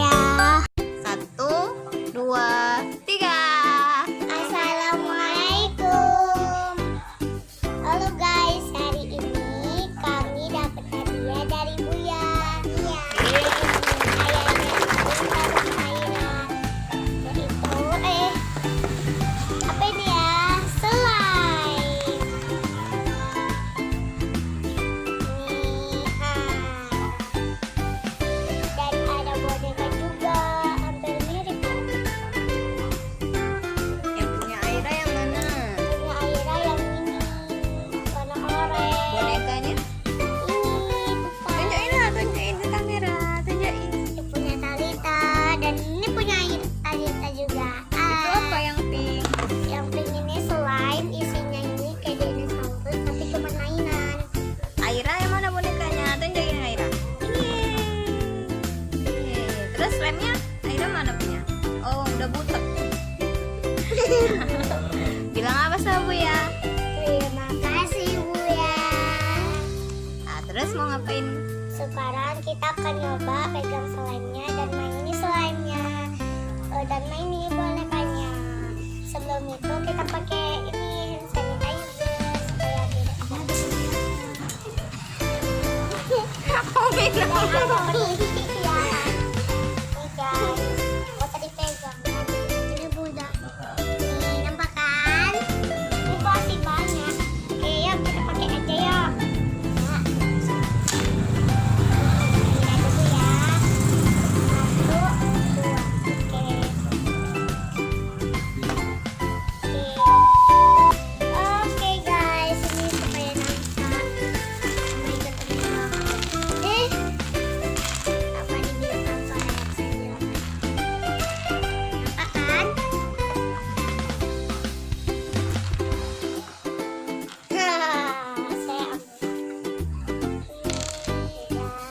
ya. 1, 2, 3. Assalamualaikum. Halo guys, hari ini kami dapat hadiah dari Buya. Iya. Ayahnya dapat mainan. Yaitu apa ini ya? Slime. Dan ada boneka juga, hampir mirip kan? Yang punya Aira yang mana? Punya Aira yang ini warna oranye. Bonekanya? Ini bukan. Tunjukin ke kamera, tunjukin. Ini punya Talita dan ini punya Talita juga. Itu apa yang pink? Yang pink ini slime, isinya ini kayak dinosaurus tapi cuma mainan. Aira yang mana bonekanya? Tunjukin Aira. Ini. Terus remnya Aira mana punya? Oh, udah butek. Bilang apa sama Buya? Terima kasih Buya. Nah, terus mau ngapain? Sekarang kita akan nyoba pegang slime-nya dan mainin slime-nya. Dan mainin bonekanya. Sebelum itu kita pakai ini hand sanitizer supaya tidak Mau minum?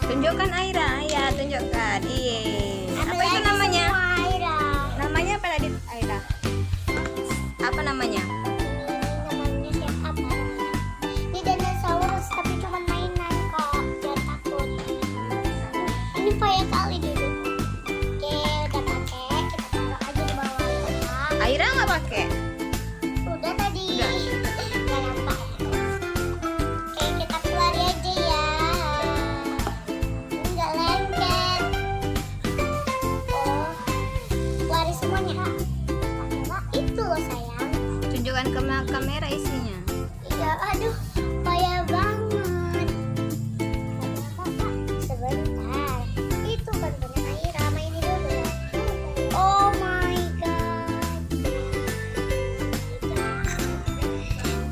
Tunjukkan Aira, ya tunjukkan. Iya. Apa itu namanya? Namanya apa tadi Aira? Apa namanya? Namanya siapa? Ini dinosaurus tapi cuma mainan kok, jangan takut. Ini payah kali dulu. Oke, udah pakai, kita taruh aja di bawah ya. Aira nggak pakai? Udah tadi. Udah. Nggak nampak. Oke, kita keluarin aja ya. Ini nggak lengket. Oh, keluarin semuanya. Wah, itu loh sayang. Tunjukkan ke kamera isinya. Iya, aduh, payah banget. Sebentar, itu kan punya Aira, mainin dulu ya. Oh my god.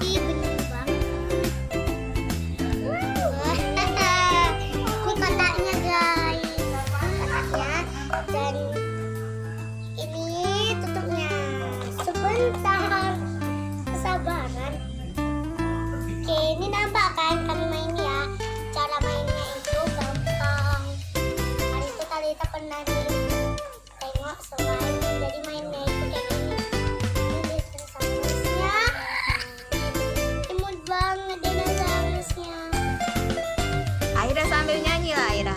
Ih, bener banget. Ini kotaknya guys, kotaknya dan ini tutupnya. Sebentar, kesabaran. Oke, ini nampak kan kami main ya. Cara mainnya itu gampang. Hari itu Talita pernah tengok slime, jadi mainnya itu kayak gini. Ini dinosaurusnya. Imut banget dinosaurusnya. Aira sambil nyanyi lah Aira.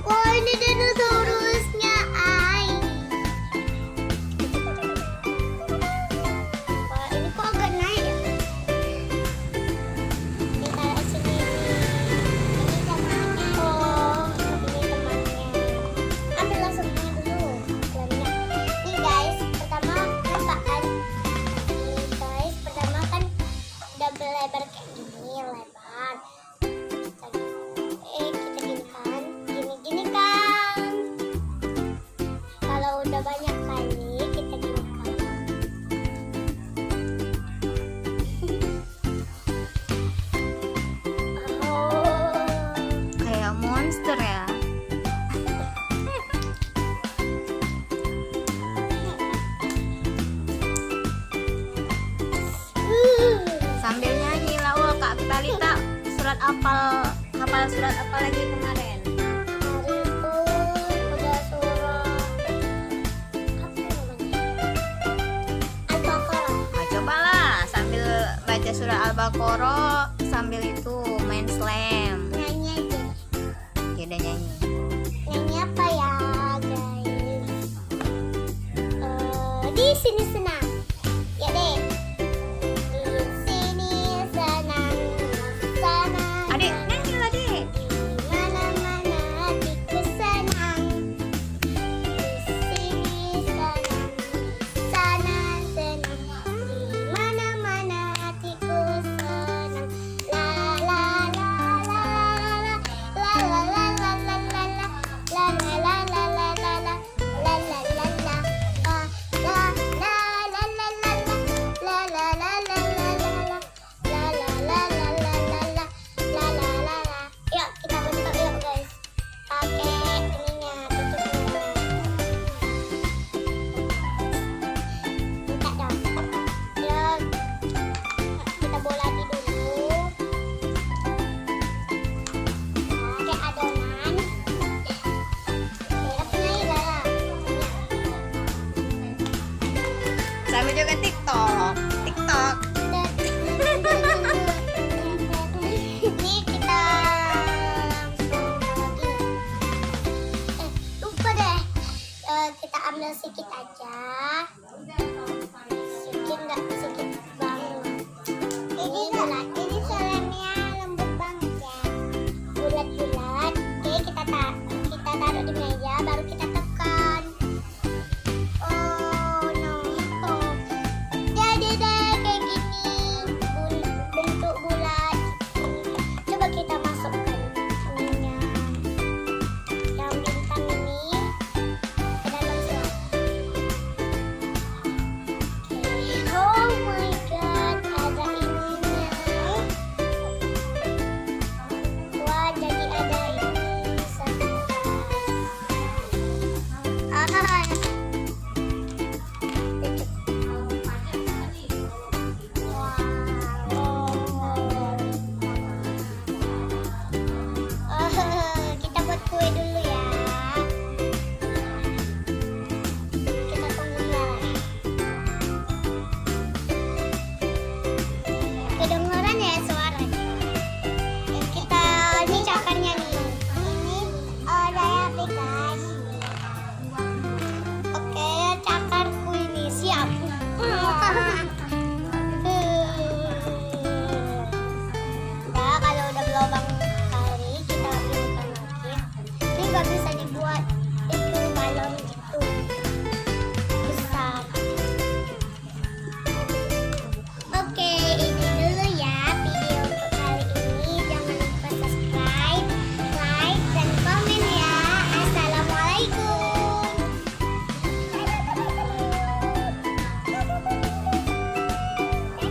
Wah, ini dinosaurusnya, ay. Wah, ini kok agak naik ya? Ini taruh sini. Ini temannya. Oh, ini temannya. Ambil langsung dulu. Lemnya. Nih guys, pertama nampak kan? Nih guys, pertama kan udah lebar kayak gini, lebar. Kita gini kan, gini kan. Kalau udah banyak kali kita gini kan. Oh, Kayak monster ya. Sambil nyanyi lah. Wah, Kak Talita hafal surat apa lagi kemarin? hari itu udah surat apa namanya? Al-Baqarah. Nah, cobalah sambil baca surah Al-Baqarah sambil itu main slam. Nyanyi aja. sini sini